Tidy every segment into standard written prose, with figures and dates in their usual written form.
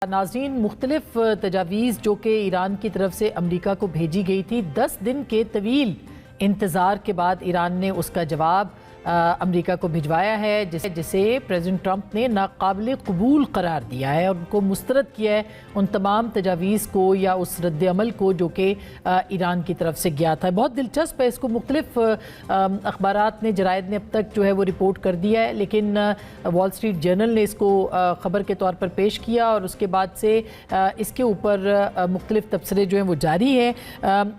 ناظرین، مختلف تجاویز جو کہ ایران کی طرف سے امریکہ کو بھیجی گئی تھی، 10 دن کے طویل انتظار کے بعد ایران نے اس کا جواب امریکہ کو بھجوایا ہے، جسے پریزیڈنٹ ٹرمپ نے ناقابل قبول قرار دیا ہے اور ان کو مسترد کیا ہے ان تمام تجاویز کو یا اس رد عمل کو جو کہ ایران کی طرف سے گیا تھا۔ بہت دلچسپ ہے، اس کو مختلف اخبارات نے، جرائد نے اب تک جو ہے وہ رپورٹ کر دیا ہے، لیکن وال اسٹریٹ جرنل نے اس کو خبر کے طور پر پیش کیا اور اس کے بعد سے اس کے اوپر مختلف تبصرے جو ہیں وہ جاری ہیں۔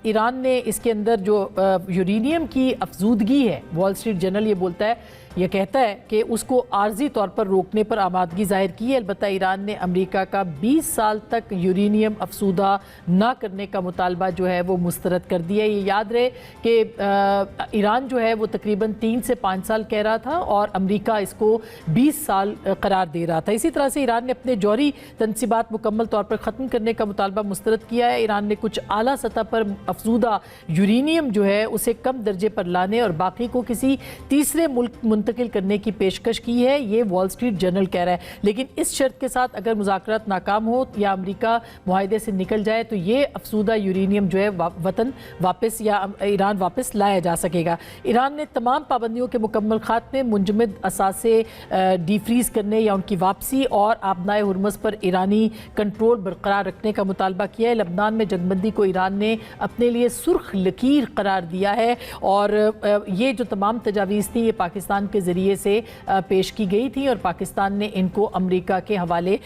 ایران نے اس کے اندر جو یورینیم کی افزودگی ہے، وال اسٹریٹ جرنل یہ بولتا ہے، یہ کہتا ہے کہ اس کو عارضی طور پر روکنے پر آمادگی ظاہر کی ہے، البتہ ایران نے امریکہ کا 20 سال تک یورینیم افزودہ نہ کرنے کا مطالبہ جو ہے وہ مسترد کر دیا ہے۔ یہ یاد رہے کہ ایران جو ہے وہ تقریباً 3 سے 5 سال کہہ رہا تھا اور امریکہ اس کو 20 سال قرار دے رہا تھا۔ اسی طرح سے ایران نے اپنے جوہری تنصیبات مکمل طور پر ختم کرنے کا مطالبہ مسترد کیا ہے۔ ایران نے کچھ اعلیٰ سطح پر افزودہ یورینیم جو ہے اسے کم درجے پر لانے اور باقی کو کسی تیسرے ملک منتقل کرنے کی پیشکش کی ہے، یہ وال اسٹریٹ جرنل کہہ رہا ہے، لیکن اس شرط کے ساتھ اگر مذاکرات ناکام ہو یا امریکہ معاہدے سے نکل جائے تو یہ افزودہ یورینیم جو ہے وطن واپس یا ایران واپس لایا جا سکے گا۔ ایران نے تمام پابندیوں کے مکمل خاتمے، منجمد اثاثے ڈی فریز کرنے یا ان کی واپسی اور آبنائے ہرمز پر ایرانی کنٹرول برقرار رکھنے کا مطالبہ کیا ہے۔ لبنان میں جنگ بندی کو ایران نے اپنے لیے سرخ لکیر قرار دیا ہے اور یہ جو تمام تجاویز تھیں یہ پاکستان کے ذریعے سے پیش کی گئی تھی اور پاکستان نے ان کو امریکہ کے حوالے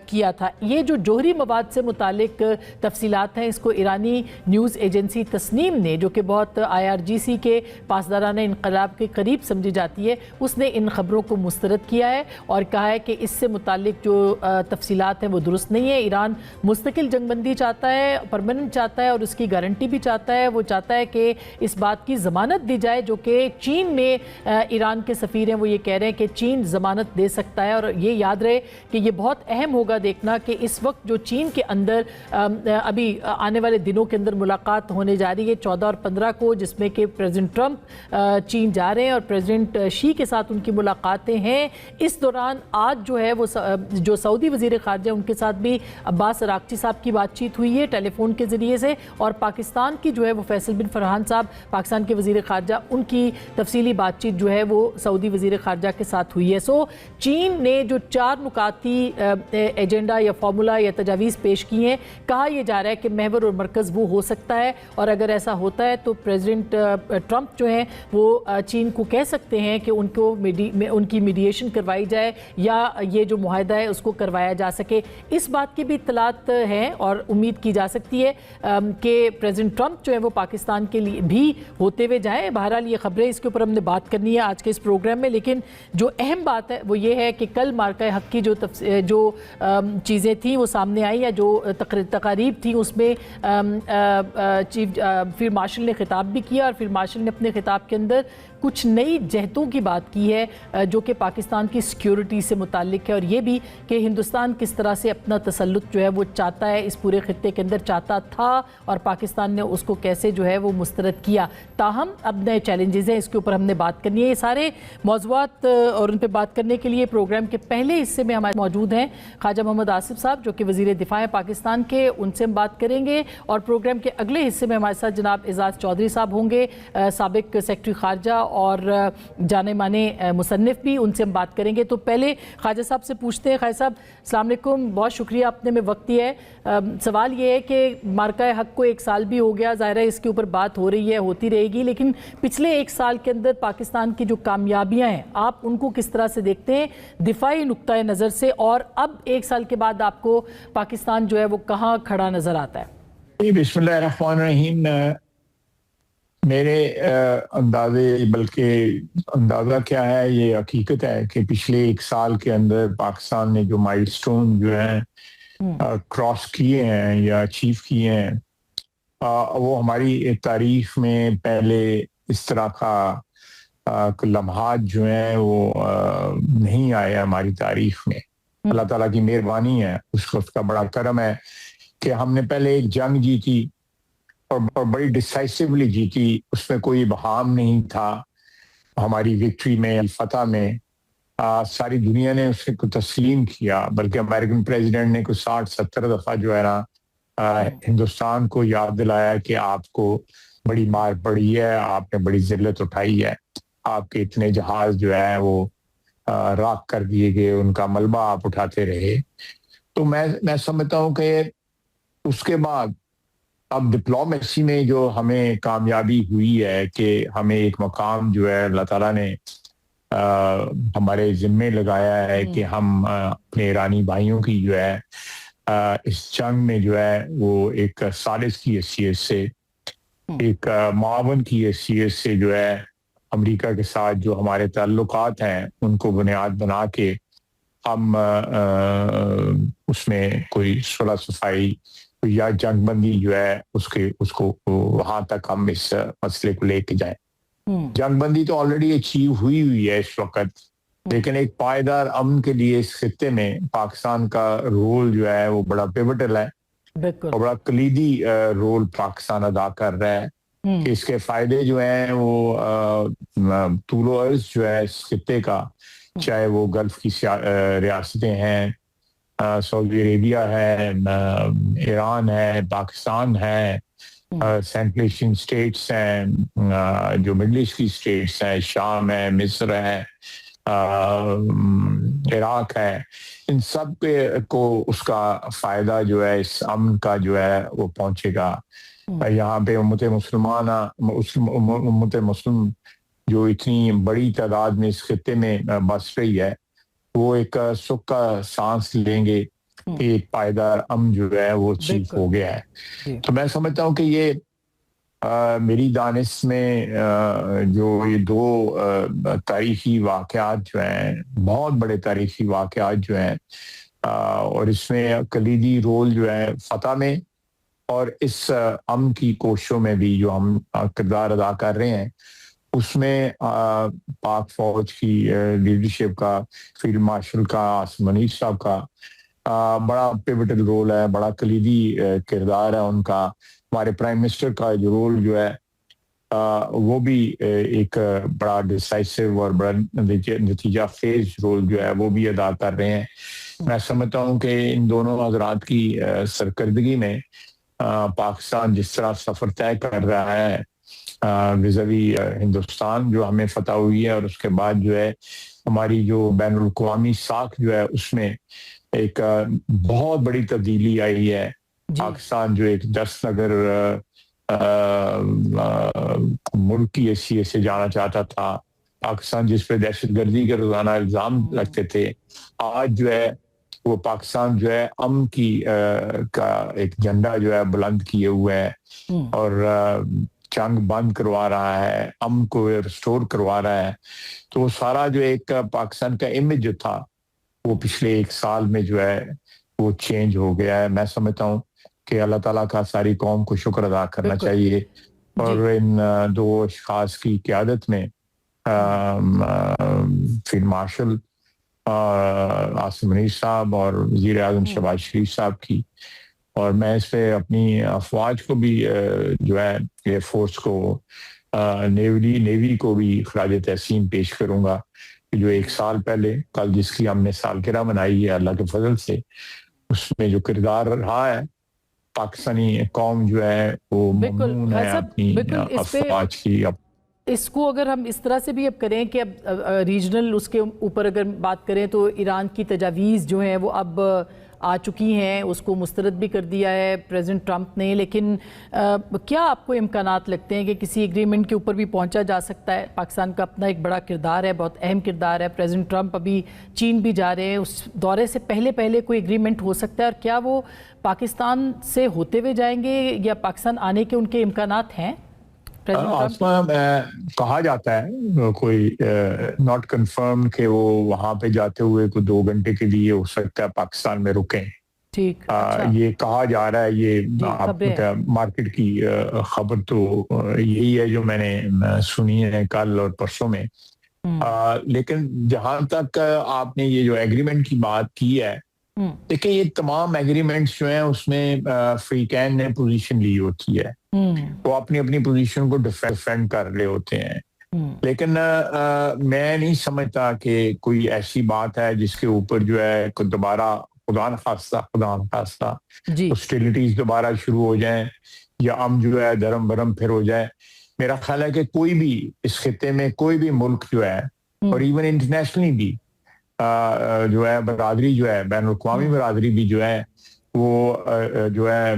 کیا تھا۔ یہ جو جوہری مواد سے متعلق تفصیلات ہیں، اس کو ایرانی نیوز ایجنسی تسنیم نے، جو کہ بہت IRGC کے پاسداران انقلاب کے قریب سمجھی جاتی ہے، اس نے ان خبروں کو مسترد کیا ہے اور کہا ہے کہ اس سے متعلق جو تفصیلات ہیں وہ درست نہیں ہے۔ ایران مستقل جنگ بندی چاہتا ہے، پرماننٹ چاہتا ہے اور اس کی گارنٹی بھی چاہتا ہے۔ وہ چاہتا ہے کہ اس بات کی ضمانت دی جائے، جو کہ چین میں ایران کے سفیر ہیں وہ یہ کہہ رہے ہیں کہ چین ضمانت دے سکتا ہے، اور یہ یاد رہے کہ یہ بہت اہم ہوگا دیکھنا کہ اس وقت جو چین کے اندر ابھی آنے والے دنوں کے اندر ملاقات ہونے جا رہی ہے 14 اور 15 کو، جس میں کہ پریزیڈنٹ ٹرمپ چین جا رہے ہیں اور پریزیڈنٹ شی کے ساتھ ان کی ملاقاتیں ہیں۔ اس دوران آج جو ہے وہ جو سعودی وزیر خارجہ ان کے ساتھ بھی عباس اراغچی صاحب کی بات چیت ہوئی ہے ٹیلی فون کے ذریعے سے، اور پاکستان کی جو ہے وہ فیصل بن فرحان صاحب پاکستان کے وزیر خارجہ، ان کی تفصیلی بات چیت جو ہے وہ سعودی وزیر خارجہ کے ساتھ ہوئی ہے۔ چین نے جو 4 نکاتی ایجنڈا یا فارمولا یا تجاویز پیش کی ہیں، کہا یہ جا رہا ہے کہ محور اور مرکز وہ ہو سکتا ہے، اور اگر ایسا ہوتا ہے تو پریزیڈنٹ ٹرمپ جو ہیں وہ چین کو کہہ سکتے ہیں کہ ان کی میڈیشن کروائی جائے یا یہ جو معاہدہ ہے اس کو کروایا جا سکے۔ اس بات کی بھی اطلاعات ہیں اور امید کی جا سکتی ہے کہ پریزیڈنٹ ٹرمپ جو ہے وہ پاکستان کے لیے بھی ہوتے ہوئے جائیں۔ بہرحال یہ خبریں، اس کے اوپر ہم نے بات کرنی ہے آج کے اس پروگرام میں، لیکن جو اہم بات ہے وہ یہ ہے کہ کل مارکہ حق کی جو چیزیں تھیں وہ سامنے آئی، یا جو تقاریب تھیں اس میں چیف فیلڈ مارشل نے خطاب بھی کیا، اور فیلڈ مارشل نے اپنے خطاب کے اندر کچھ نئی جہتوں کی بات کی ہے جو کہ پاکستان کی سیکیورٹی سے متعلق ہے، اور یہ بھی کہ ہندوستان کس طرح سے اپنا تسلط جو ہے وہ چاہتا ہے، اس پورے خطے کے اندر چاہتا تھا، اور پاکستان نے اس کو کیسے جو ہے وہ مسترد کیا۔ تاہم اب نئے چیلنجز ہیں، اس کے اوپر ہم نے بات کرنی ہے۔ یہ سارے موضوعات اور ان پہ بات کرنے کے لیے پروگرام کے پہلے حصے میں ہمارے موجود ہیں خواجہ محمد آصف صاحب، جو کہ وزیر دفاع ہیں پاکستان کے، ان سے ہم بات کریں گے، اور پروگرام کے اگلے حصے میں ہمارے ساتھ جناب اعزاز چودھری صاحب ہوں گے، سابق سیکرٹری خارجہ اور جانے مانے مصنف بھی، ان سے ہم بات کریں گے۔ تو پہلے خواجہ صاحب سے پوچھتے ہیں۔ خواجہ صاحب السلام علیکم، بہت شکریہ آپ نے میں وقت دیا ہے۔ سوال یہ ہے کہ مارکہ حق کو 1 سال بھی ہو گیا، ظاہر ہے اس کے اوپر بات ہو رہی ہے، ہوتی رہے گی، لیکن پچھلے 1 سال کے اندر پاکستان کی جو کامیابیاں ہیں آپ ان کو کس طرح سے دیکھتے ہیں دفاعی نقطۂ نظر سے، اور اب 1 سال کے بعد آپ کو پاکستان جو ہے وہ کہاں کھڑا نظر آتا ہے؟ بسم اللہ الرحمن الرحیم۔ میرے بلکہ اندازہ کیا ہے، یہ حقیقت ہے کہ پچھلے 1 سال کے اندر پاکستان نے جو مائل سٹون جو ہیں کراس کیے ہیں یا اچیو کیے ہیں، وہ ہماری تاریخ میں پہلے اس طرح کا لمحات جو ہیں وہ نہیں آئے ہماری تاریخ میں۔ اللہ تعالیٰ کی مہربانی ہے، اس وقت کا بڑا کرم ہے کہ ہم نے پہلے ایک جنگ جیتی اور بڑی ڈیسائسیولی جیتی، اس میں کوئی ابہام نہیں تھا ہماری وکٹری میں، فتح میں۔ ساری دنیا نے اسے کو تسلیم کیا، بلکہ امریکن پریزیڈنٹ نے کوئی 60-70 دفعہ جو ہے نا ہندوستان کو یاد دلایا کہ آپ کو بڑی مار پڑی ہے، آپ نے بڑی ذلت اٹھائی ہے، آپ کے اتنے جہاز جو ہے وہ راکھ کر دیے گئے، ان کا ملبہ آپ اٹھاتے رہے. تو میں سمجھتا ہوں کہ اس کے بعد اب ڈپلومیسی میں جو ہمیں کامیابی ہوئی ہے کہ ہمیں ایک مقام جو ہے اللہ تعالیٰ نے ہمارے ذمے لگایا ہے کہ ہم اپنے ایرانی بھائیوں کی جو ہے اس جنگ میں جو ہے وہ ایک ثالث کی حیثیت سے، ایک معاون کی حیثیت سے جو ہے امریکہ کے ساتھ جو ہمارے تعلقات ہیں ان کو بنیاد بنا کے ہم اس میں کوئی صلح صفائی یا جنگ بندی جو ہے اس کو وہاں تک ہم اس مسئلے کو لے کے جائیں. جنگ بندی تو آلریڈی اچیو ہوئی ہے اس وقت، لیکن ایک پائیدار امن کے لیے اس خطے میں پاکستان کا رول جو ہے وہ بڑا پیوٹل ہے اور بڑا کلیدی رول پاکستان ادا کر رہا ہے کہ اس کے فائدے جو ہیں وہ طول و عرض جو ہے اس خطے کا، چاہے وہ گلف کی ریاستیں ہیں، سعودی عربیہ ہے، ایران ہے، پاکستان ہے، سینٹرل ایشین اسٹیٹس ہیں، جو مڈل ایسٹ کی اسٹیٹس ہیں، شام ہے، مصر ہے، عراق ہے، ان سب کو اس کا فائدہ جو ہے اس امن کا جو ہے وہ پہنچے گا. یہاں پہ امت مسلم جو اتنی بڑی تعداد میں اس خطے میں بس رہی ہے، وہ ایک سکھ کا سانس لیں گے کہ ایک پائیدار امن جو ہے وہ اچیو ہو گیا ہے. تو میں سمجھتا ہوں کہ یہ میری دانش میں جو یہ دو تاریخی واقعات جو ہیں، بہت بڑے تاریخی واقعات جو ہیں، اور اس میں کلیدی رول جو ہے فتح میں اور اس امن کی کوششوں میں بھی جو ہم کردار ادا کر رہے ہیں، اس میں پاک فوج کی لیڈرشپ کا، فیلڈ مارشل کا، عاصم منیر صاحب کا بڑا پیوٹل رول ہے، بڑا کلیدی کردار ہے ان کا. ہمارے پرائم منسٹر کا جو رول جو ہے وہ بھی ایک بڑا ڈیسائسو اور بڑا نتیجہ خیز رول جو ہے وہ بھی ادا کر رہے ہیں. میں سمجھتا ہوں کہ ان دونوں حضرات کی سرکردگی میں پاکستان جس طرح سفر طے کر رہا ہے وزوی ہندوستان جو ہمیں فتح ہوئی ہے، اور اس کے بعد جو ہے ہماری جو بین الاقوامی ساکھ جو ہے اس میں ایک بہت بڑی تبدیلی آئی ہے. پاکستان جو ایک 10 نگر ملک کی حیثیت سے جانا چاہتا تھا، پاکستان جس پہ دہشت گردی کے روزانہ الزام لگتے تھے، آج جو ہے وہ پاکستان جو ہے امن کی کا ایک جھنڈا جو ہے بلند کیے ہوئے ہے اور جنگ بند کروا رہا ہے، امن کو ریسٹور کروا رہا ہے. تو وہ سارا جو ایک پاکستان کا امیج جو تھا وہ پچھلے 1 سال میں جو ہے وہ چینج ہو گیا ہے. میں سمجھتا ہوں کہ اللہ تعالیٰ کا ساری قوم کو شکر ادا کرنا چاہیے، اور ان دو اشخاص کی قیادت میں فیلڈ مارشل عاصم منیر صاحب اور وزیر اعظم شہباز شریف صاحب کی، اور میں اس پہ اپنی افواج کو بھی جو ہے ایئر فورس کو، نیوی کو بھی خراج تحسین پیش کروں گا کہ جو 1 سال پہلے کل جس کی ہم نے سالگرہ منائی ہے اللہ کے فضل سے، اس میں جو کردار رہا ہے پاکستانی قوم جو ہے وہ ممنون ہے اپنی افواج کی. اس کو اگر ہم اس طرح سے بھی اب کریں کہ اب ریجنل اس کے اوپر اگر بات کریں تو ایران کی تجاویز جو ہیں وہ اب آ چکی ہیں، اس کو مسترد بھی کر دیا ہے پریزیڈنٹ ٹرمپ نے، لیکن کیا آپ کو امکانات لگتے ہیں کہ کسی ایگریمنٹ کے اوپر بھی پہنچا جا سکتا ہے؟ پاکستان کا اپنا ایک بڑا کردار ہے، بہت اہم کردار ہے. پریزیڈنٹ ٹرمپ ابھی چین بھی جا رہے ہیں، اس دورے سے پہلے کوئی ایگریمنٹ ہو سکتا ہے؟ اور کیا وہ پاکستان سے ہوتے ہوئے جائیں گے یا پاکستان آنے کے ان کے امکانات ہیں؟ کہا جاتا ہے، کوئی ناٹ کنفرم کہ وہ وہاں پہ جاتے ہوئے کوئی 2 گھنٹے کے لیے ہو سکتا ہے پاکستان میں رکیں. ٹھیک، یہ کہا جا رہا ہے، یہ مارکیٹ کی خبر تو یہی ہے جو میں نے سنی ہے کل اور پرسوں میں. لیکن جہاں تک آپ نے یہ جو ایگریمنٹ کی بات کی ہے، دیکھیں یہ تمام ایگریمنٹس جو ہیں اس میں فریقین نے پوزیشن لی ہوتی ہے، وہ اپنی پوزیشن کو ڈیفینڈ کر رہے ہوتے ہیں. لیکن میں نہیں سمجھتا کہ کوئی ایسی بات ہے جس کے اوپر جو ہے دوبارہ خدا نخواستہ ہاسٹیلٹیز دوبارہ شروع ہو جائیں یا جو ہے درم برم پھر ہو جائے. میرا خیال ہے کہ کوئی بھی اس خطے میں کوئی بھی ملک جو ہے اور ایون انٹرنیشنلی بھی جو ہے برادری جو ہے بین الاقوامی برادری بھی جو ہے وہ جو ہے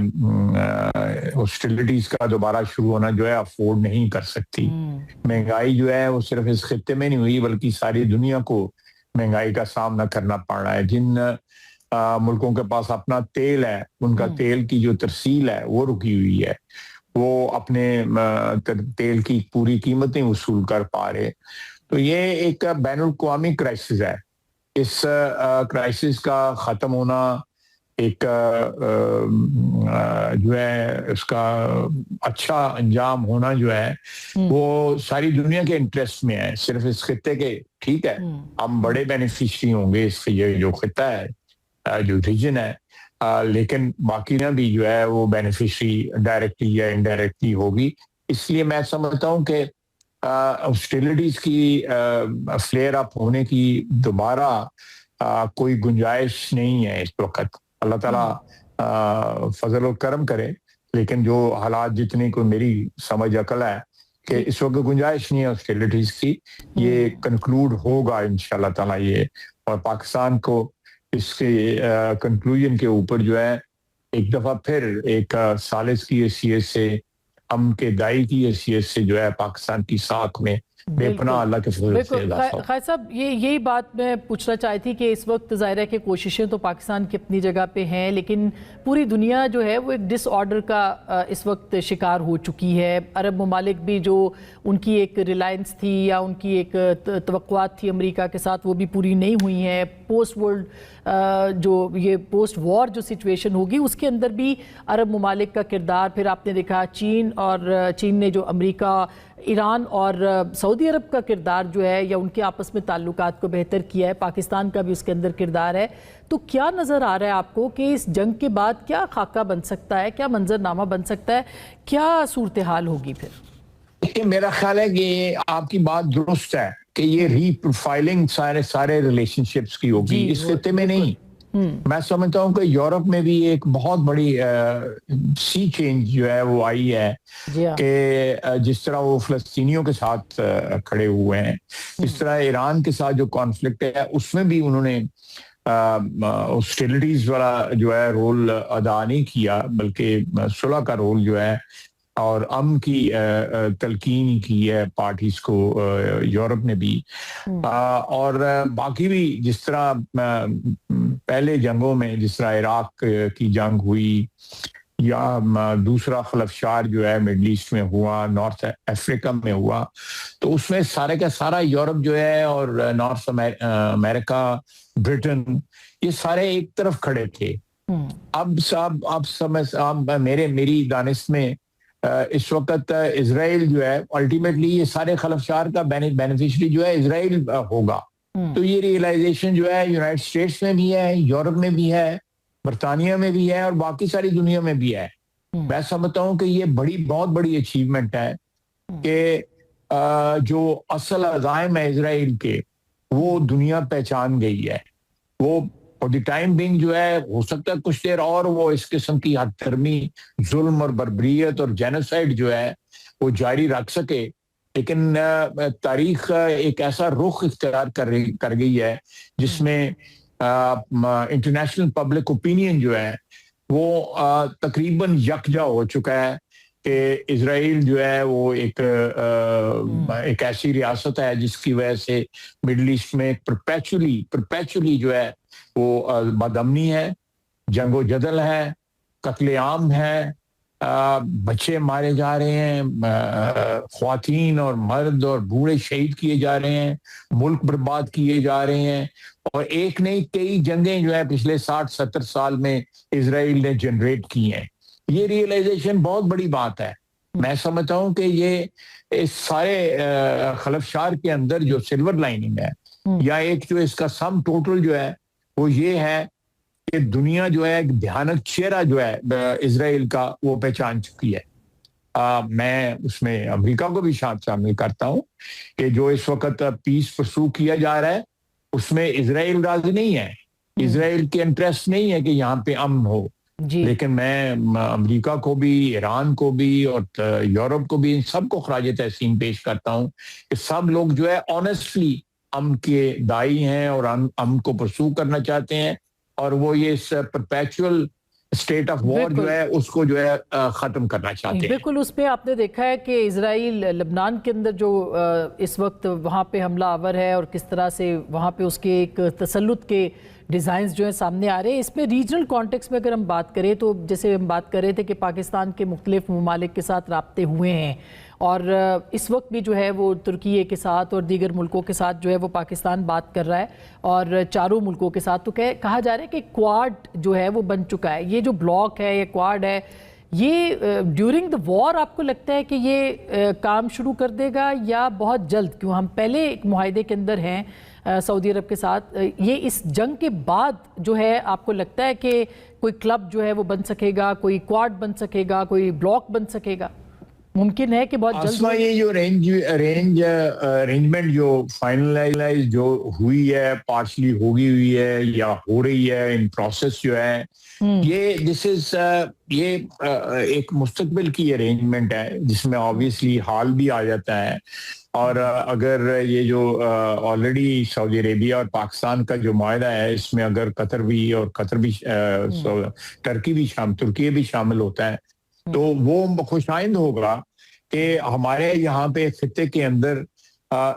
ہاسٹیلٹیز کا دوبارہ شروع ہونا جو ہے افورڈ نہیں کر سکتی. مہنگائی جو ہے وہ صرف اس خطے میں نہیں ہوئی بلکہ ساری دنیا کو مہنگائی کا سامنا کرنا پڑ رہا ہے. جن ملکوں کے پاس اپنا تیل ہے ان کا تیل کی جو ترسیل ہے وہ رکی ہوئی ہے, وہ اپنے تیل کی پوری قیمتیں وصول کر پا رہے. تو یہ ایک بین الاقوامی کرائسس ہے. اس کرائسس کا ختم ہونا ایک جو ہے اس کا اچھا انجام ہونا جو ہے وہ ساری دنیا کے انٹرسٹ میں ہے, صرف اس خطے کے. ٹھیک ہے, ہم بڑے بینیفیشری ہوں گے اس یہ جو خطہ ہے جو ریجن ہے, لیکن باقی نہ بھی جو ہے وہ بینیفیشری ڈائریکٹلی یا انڈائریکٹلی ہوگی. اس لیے میں سمجھتا ہوں کہ ہاسٹیلٹیز کی فلیئر اپ ہونے کی دوبارہ کوئی گنجائش نہیں ہے اس وقت. اللہ تعالیٰ فضل و کرم کرے, لیکن جو حالات جتنی کوئی میری سمجھ عقل ہے کہ اس وقت گنجائش نہیں ہے ہاسٹیلٹیز کی. یہ کنکلوڈ ہوگا انشاءاللہ تعالیٰ یہ, اور پاکستان کو اس کے کنکلوژن کے اوپر جو ہے ایک دفعہ پھر ایک ثالث کی حیثیت سے, امن کے دائی کی حیثیت سے جو ہے پاکستان کی ساکھ میں بے پناہ اللہ کے فضل سے اضافہ. خالد صاحب یہی بات میں پوچھنا چاہتی تھی کہ اس وقت ظاہر ہے کہ کوششیں تو پاکستان کی اپنی جگہ پہ ہیں, لیکن پوری دنیا جو ہے وہ ایک ڈس آرڈر کا اس وقت شکار ہو چکی ہے. عرب ممالک بھی جو ان کی ایک ریلائنس تھی یا ان کی ایک توقعات تھی امریکہ کے ساتھ وہ بھی پوری نہیں ہوئی ہیں. پوسٹ ورلڈ جو یہ پوسٹ وار جو سچویشن ہوگی اس کے اندر بھی عرب ممالک کا کردار, پھر آپ نے دیکھا چین نے جو امریکہ, ایران اور سعودی عرب کا کردار جو ہے یا ان کے آپس میں تعلقات کو بہتر کیا ہے, پاکستان کا بھی اس کے اندر کردار ہے. تو کیا نظر آ رہا ہے آپ کو کہ اس جنگ کے بعد کیا خاکہ بن سکتا ہے, کیا منظرنامہ بن سکتا ہے, کیا صورتحال ہوگی پھر؟ میرا خیال ہے کہ آپ کی بات درست ہے کہ یہ ری پروفائلنگ سارے ریلیشن شپس کی ہوگی اس خطے میں نہیں. میں سمجھتا ہوں کہ یورپ میں بھی ایک بہت بڑی سی چینج جو ہے وہ آئی ہے کہ جس طرح وہ فلسطینیوں کے ساتھ کھڑے ہوئے ہیں, اس طرح ایران کے ساتھ جو کانفلکٹ ہے اس میں بھی انہوں نے ہاسٹیلٹیز والا جو ہے رول ادا نہیں کیا, بلکہ صلح کا رول جو ہے اور امن کی تلقین کی ہے پارٹیز کو یورپ نے بھی. اور باقی بھی جس طرح پہلے جنگوں میں جس طرح عراق کی جنگ ہوئی یا دوسرا خلفشار جو ہے مڈل ایسٹ میں ہوا, نارتھ افریقہ میں ہوا, تو اس میں سارے کا سارا یورپ جو ہے اور نارتھ امریکہ, برٹن, یہ سارے ایک طرف کھڑے تھے. اب میری دانش میں اس وقت اسرائیل جو ہے الٹیمیٹلی یہ سارے خلفشار کا بینیفیشری جو ہے اسرائیل ہوگا. تو یہ ریئلائزیشن جو ہے یونائٹڈ اسٹیٹس میں بھی ہے, یورپ میں بھی ہے, برطانیہ میں بھی ہے اور باقی ساری دنیا میں بھی ہے. میں سمجھتا ہوں کہ یہ بہت بڑی اچیومنٹ ہے کہ جو اصل عزائم ہے اسرائیل کے وہ دنیا پہچان گئی ہے. وہ اور دی ٹائم بینگ جو ہے ہو سکتا ہے کچھ دیر اور وہ اس قسم کی حد دھرمی ظلم اور بربریت اور جینوسائیڈ جو ہے وہ جاری رکھ سکے, لیکن تاریخ ایک ایسا رخ اختیار کر گئی ہے جس میں انٹرنیشنل پبلک اوپینین جو ہے وہ تقریباً یکجا ہو چکا ہے کہ اسرائیل جو ہے وہ ایک ایسی ریاست ہے جس کی وجہ سے مڈل ایسٹ میں پرپیچولی جو ہے وہ بدامنی ہے, جنگ و جدل ہے, قتل عام ہے, بچے مارے جا رہے ہیں, خواتین اور مرد اور بوڑھے شہید کیے جا رہے ہیں, ملک برباد کیے جا رہے ہیں, اور ایک نہیں کئی جنگیں جو ہے پچھلے 60-70 سال میں اسرائیل نے جنریٹ کی ہیں. یہ ریئلائزیشن بہت بڑی بات ہے. میں سمجھتا ہوں کہ یہ اس سارے خلفشار کے اندر جو سلور لائننگ ہے یا ایک جو اس کا سم ٹوٹل جو ہے وہ یہ ہے کہ دنیا جو ہے ایک بھیانک چہرہ جو ہے اسرائیل کا وہ پہچان چکی ہے. میں اس میں امریکہ کو بھی شامل کرتا ہوں کہ جو اس وقت پیس پرسو کیا جا رہا ہے اس میں اسرائیل راضی نہیں ہے. اسرائیل کے انٹرسٹ نہیں ہے کہ یہاں پہ امن ہو. لیکن میں امریکہ کو بھی, ایران کو بھی اور یورپ کو بھی, ان سب کو خراج تحسین پیش کرتا ہوں کہ سب لوگ جو ہے آنیسٹلی امن کے دائی ہیں اور امن کو پرسو کرنا چاہتے ہیں, اور وہ یہ اس پرپیچول اسٹیٹ آف وار جو ہے اس کو جو ہے ختم کرنا چاہتے ہیں. بالکل. اس پہ آپ نے دیکھا ہے کہ اسرائیل لبنان کے اندر جو اس وقت وہاں پہ حملہ آور ہے اور کس طرح سے وہاں پہ اس کے ایک تسلط کے ڈیزائنز جو ہیں سامنے آ رہے ہیں. اس میں ریجنل کانٹیکس میں اگر ہم بات کریں تو جیسے ہم بات کر رہے تھے کہ پاکستان کے مختلف ممالک کے ساتھ رابطے ہوئے ہیں, اور اس وقت بھی جو ہے وہ ترکیے کے ساتھ اور دیگر ملکوں کے ساتھ جو ہے وہ پاکستان بات کر رہا ہے, اور چاروں ملکوں کے ساتھ. تو کہا جا رہا ہے کہ کوارڈ جو ہے وہ بن چکا ہے. یہ جو بلاک ہے یا کوارڈ ہے, یہ ڈیورنگ دا وار آپ کو لگتا ہے کہ یہ کام شروع کر دے گا یا بہت جلد؟ کیوں ہم پہلے ایک معاہدے کے اندر ہیں سعودی عرب کے ساتھ. یہ اس جنگ کے بعد جو ہے آپ کو لگتا ہے کہ کوئی کلب جو ہے وہ بن سکے گا, کوئی کوارڈ بن سکے گا, کوئی بلاک بن سکے گا؟ ممکن ہے کہ بہت جلد یہ جو ارینجمنٹ جو فائنلائز جو ہوئی ہے, پارشلی ہوگی ہوئی ہے یا ہو رہی ہے, ان پروسیس جو ہے, یہ ایک مستقبل کی ارینجمنٹ ہے جس میں آبویسلی حال بھی آ جاتا ہے. اور اگر یہ جو آلریڈی سعودی عربیہ اور پاکستان کا جو معاہدہ ہے اس میں اگر قطر بھی ترکی بھی شامل ہوتا ہے تو وہ خوش آئند ہوگا کہ ہمارے یہاں پہ خطے کے اندر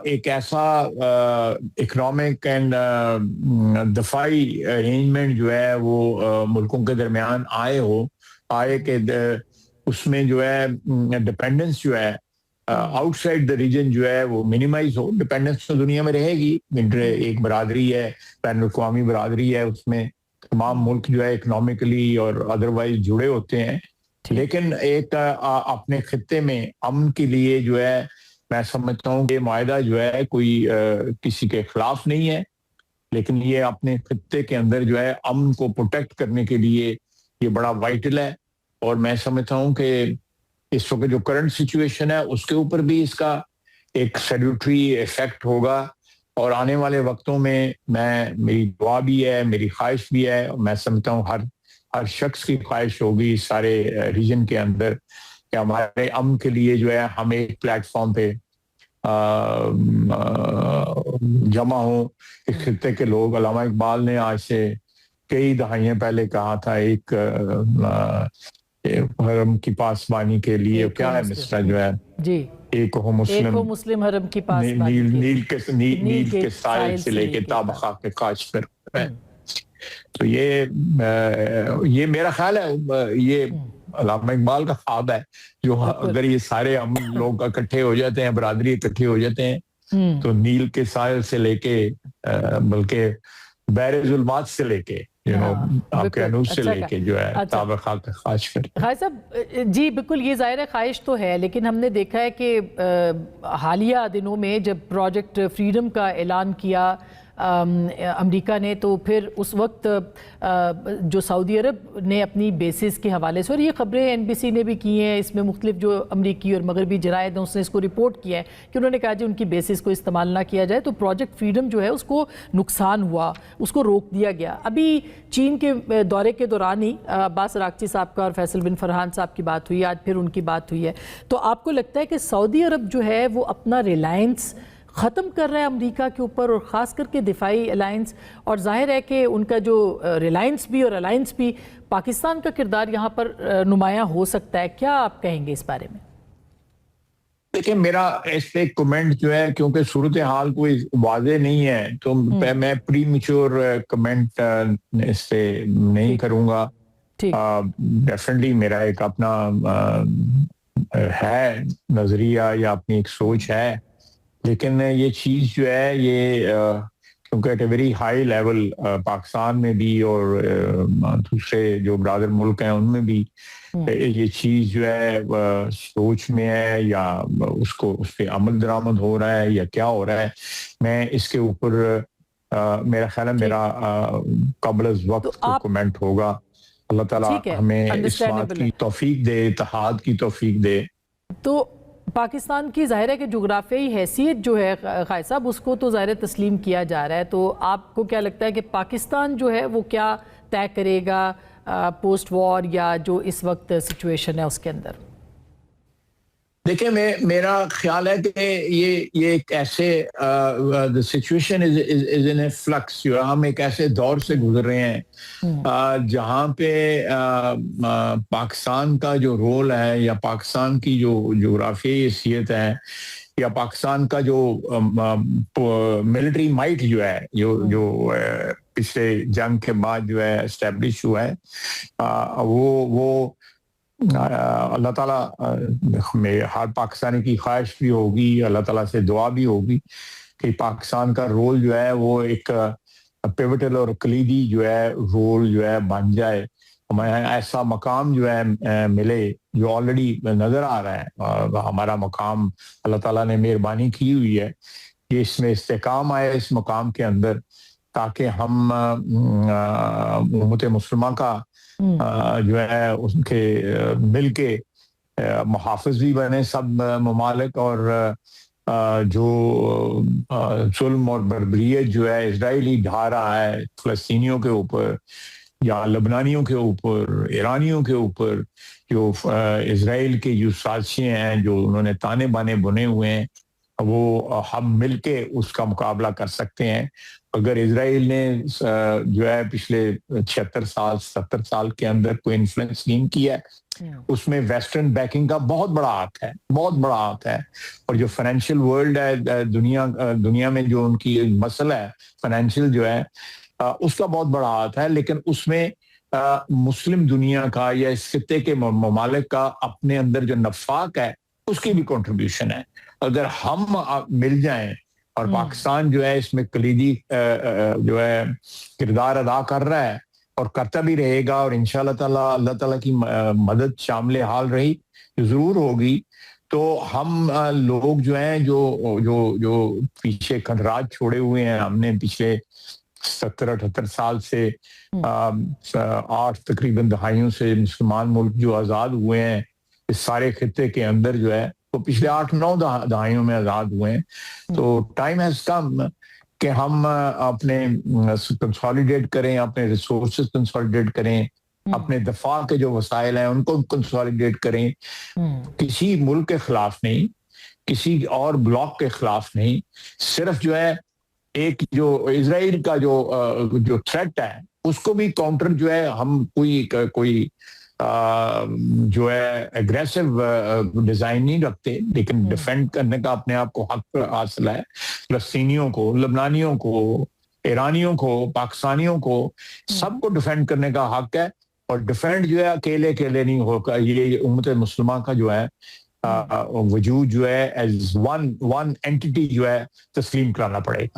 ایک ایسا اکنامک اینڈ دفاعی ارینجمنٹ جو ہے وہ ملکوں کے درمیان آئے کہ اس میں جو ہے ڈپینڈنس جو ہے آؤٹ سائڈ دا ریجن جو ہے وہ منیمائز ہو. ڈپینڈنس تو دنیا میں رہے گی, ایک برادری ہے, بین الاقوامی برادری ہے, اس میں تمام ملک جو ہے اکنامکلی اور ادروائز جڑے ہوتے ہیں, لیکن ایک اپنے خطے میں امن کے لیے جو ہے میں سمجھتا ہوں کہ معاہدہ جو ہے کوئی کسی کے خلاف نہیں ہے, لیکن یہ اپنے خطے کے اندر جو ہے امن کو پروٹیکٹ کرنے کے لیے یہ بڑا وائٹل ہے. اور میں سمجھتا ہوں کہ اس وقت جو کرنٹ سچویشن ہے اس کے اوپر بھی اس کا ایک سیلیوٹری ایفیکٹ ہوگا, اور آنے والے وقتوں میں میری دعا بھی ہے, میری خواہش بھی ہے, اور میں سمجھتا ہوں ہر شخص کی خواہش ہوگی سارے ریجن کے اندر کہ ہمارے امن کے لیے جو ہے ہم ایک پلیٹ فارم پہ جمع ہوں اس خطے کے لوگ. علامہ اقبال نے آج سے کئی دہائیاں پہلے کہا تھا ایک حرم کی پاسبانی کے لیے کیا ہے مسئلہ جو ہے, ایک ہو مسلم حرم کی پاسبانی, نیل کے ساحل سے لے کے تا خاک کاش پر. تو یہ میرا خیال ہے یہ علامہ اقبال کا خواب ہے, جو اگر یہ سارے ہم لوگ اکٹھے ہو جاتے ہیں, برادری اکٹھے ہو جاتے ہیں, تو نیل کے ساحل سے لے کے بلکہ بحر ظلمات سے لے کے اقیانوس سے لے کے جو ہے تاب خاک خواہش کر. خواہش صاحب جی بالکل, یہ ظاہر ہے خواہش تو ہے, لیکن ہم نے دیکھا ہے کہ حالیہ دنوں میں جب پروجیکٹ فریڈم کا اعلان کیا امریکہ نے, تو پھر اس وقت جو سعودی عرب نے اپنی بیسز کے حوالے سے, اور یہ خبریں NBC نے بھی کی ہیں, اس میں مختلف جو امریکی اور مغربی جرائد ہیں اس نے اس کو رپورٹ کیا ہے کہ انہوں نے کہا جی ان کی بیسز کو استعمال نہ کیا جائے, تو پروجیکٹ فریڈم جو ہے اس کو نقصان ہوا, اس کو روک دیا گیا. ابھی چین کے دورے کے دوران ہی عباس اراغچی صاحب کا اور فیصل بن فرحان صاحب کی بات ہوئی, آج پھر ان کی بات ہوئی ہے. تو آپ کو لگتا ہے کہ سعودی عرب جو ہے وہ اپنا ریلائنس ختم کر رہا ہے امریکہ کے اوپر, اور خاص کر کے دفاعی الائنس, اور ظاہر ہے کہ ان کا جو ریلائنس بھی اور الائنس بھی, پاکستان کا کردار یہاں پر نمایاں ہو سکتا ہے. کیا آپ کہیں گے اس بارے میں؟ دیکھیں میرا اس پہ کمنٹ جو ہے, کیونکہ صورتحال کوئی واضح نہیں ہے, تو میں پری میچور کمنٹ اس پہ نہیں کروں گا. ڈیفینیٹلی میرا ایک اپنا ہے نظریہ یا اپنی ایک سوچ ہے, لیکن یہ چیز جو ہے یہ کیونکہ at a very high level Pakistan میں بھی اور دوسرے جو برادر ملک ہیں ان میں بھی یہ چیز جو ہے سوچ میں ہے, یا اس پہ عمل درآمد ہو رہا ہے یا کیا ہو رہا ہے, میں اس کے اوپر میرا خیال ہے میرا قبل از وقت کمنٹ ہوگا. اللہ تعالیٰ ہمیں اس بات کی توفیق دے, اتحاد کی توفیق دے, تو پاکستان کی ظاہر ہے کہ جغرافیائی حیثیت جو ہے قائد صاحب اس کو تو ظاہر تسلیم کیا جا رہا ہے، تو آپ کو کیا لگتا ہے کہ پاکستان جو ہے وہ کیا طے کرے گا پوسٹ وار یا جو اس وقت سچویشن ہے اس کے اندر؟ دیکھیں میرا خیال ہے کہ یہ ایک ایسے situation is in a flicks, جو ہم ایک ایسے دور سے گزر رہے ہیں جہاں پہ پاکستان کا جو رول ہے یا پاکستان کی جو جغرافیائی حیثیت ہے یا پاکستان کا جو ملٹری مائٹ جو ہے جو پچھلے جنگ کے بعد جو ہے اسٹیبلش ہوا ہے، وہ اللہ تعالیٰ میں ہر پاکستانی کی خواہش بھی ہوگی، اللہ تعالیٰ سے دعا بھی ہوگی کہ پاکستان کا رول جو ہے وہ ایک پیوٹل اور کلیدی جو ہے رول جو ہے بن جائے، ہمیں ایسا مقام جو ہے ملے جو آلریڈی نظر آ رہا ہے۔ ہمارا مقام اللہ تعالیٰ نے مہربانی کی ہوئی ہے کہ اس میں استحکام آئے اس مقام کے اندر، تاکہ ہم امت مسلمہ کا جو ہے ان کے مل کے محافظ بھی بنے سب ممالک، اور جو ظلم اور بربریت جو ہے اسرائیلی ڈھا رہا ہے فلسطینیوں کے اوپر یا لبنانیوں کے اوپر، ایرانیوں کے اوپر، جو اسرائیل کے جو سازشیں ہیں جو انہوں نے تانے بانے بنے ہوئے ہیں، وہ ہم مل کے اس کا مقابلہ کر سکتے ہیں۔ اگر اسرائیل نے جو ہے پچھلے 76 سال 70 سال کے اندر کوئی انفلوئنس گین کیا ہے، اس میں ویسٹرن بیکنگ کا بہت بڑا ہاتھ ہے، بہت بڑا ہاتھ ہے، اور جو فائنینشیل ورلڈ ہے دنیا میں جو ان کی مسئلہ ہے فائنینشیل جو ہے اس کا بہت بڑا ہاتھ ہے، لیکن اس میں مسلم دنیا کا یا اس خطے کے ممالک کا اپنے اندر جو نفاق ہے اس کی بھی کنٹریبیوشن ہے۔ اگر ہم مل جائیں، اور پاکستان جو ہے اس میں کلیدی جو ہے کردار ادا کر رہا ہے اور کرتا بھی رہے گا، اور انشاءاللہ تعالیٰ اللہ تعالیٰ کی مدد شامل حال رہی ضرور ہوگی، تو ہم لوگ جو ہیں جو پیچھے کھنڈرات چھوڑے ہوئے ہیں، ہم نے پچھلے 70-78 سال سے 8 تقریباً دہائیوں سے مسلمان ملک جو آزاد ہوئے ہیں اس سارے خطے کے اندر جو ہے وہ پچھلے 8-9 دہائیوں میں آزاد ہوئے ہیں، تو ٹائم ہیز کم کہ ہم اپنے کنسالیڈیٹ کریں، اپنے ریسورسز کنسالیڈیٹ کریں، اپنے دفاع کے جو وسائل ہیں ان کو کنسالیڈیٹ کریں، کسی ملک کے خلاف نہیں، کسی اور بلاک کے خلاف نہیں، صرف جو ہے ایک جو اسرائیل کا جو تھریٹ ہے اس کو بھی کاؤنٹر جو ہے ہم کوئی جو ہے اگریسو ڈیزائن نہیں رکھتے، لیکن ڈیفینڈ کرنے کا اپنے آپ کو حق حاصل ہے۔ فلسطینیوں کو، لبنانیوں کو، ایرانیوں کو، پاکستانیوں کو، سب کو ڈیفینڈ کرنے کا حق ہے، اور ڈیفینڈ جو ہے اکیلے نہیں ہوگا، یہ امت مسلمہ کا جو ہے وجود جو ہے ایز ون اینٹیٹی جو ہے تسلیم کرانا پڑے گا۔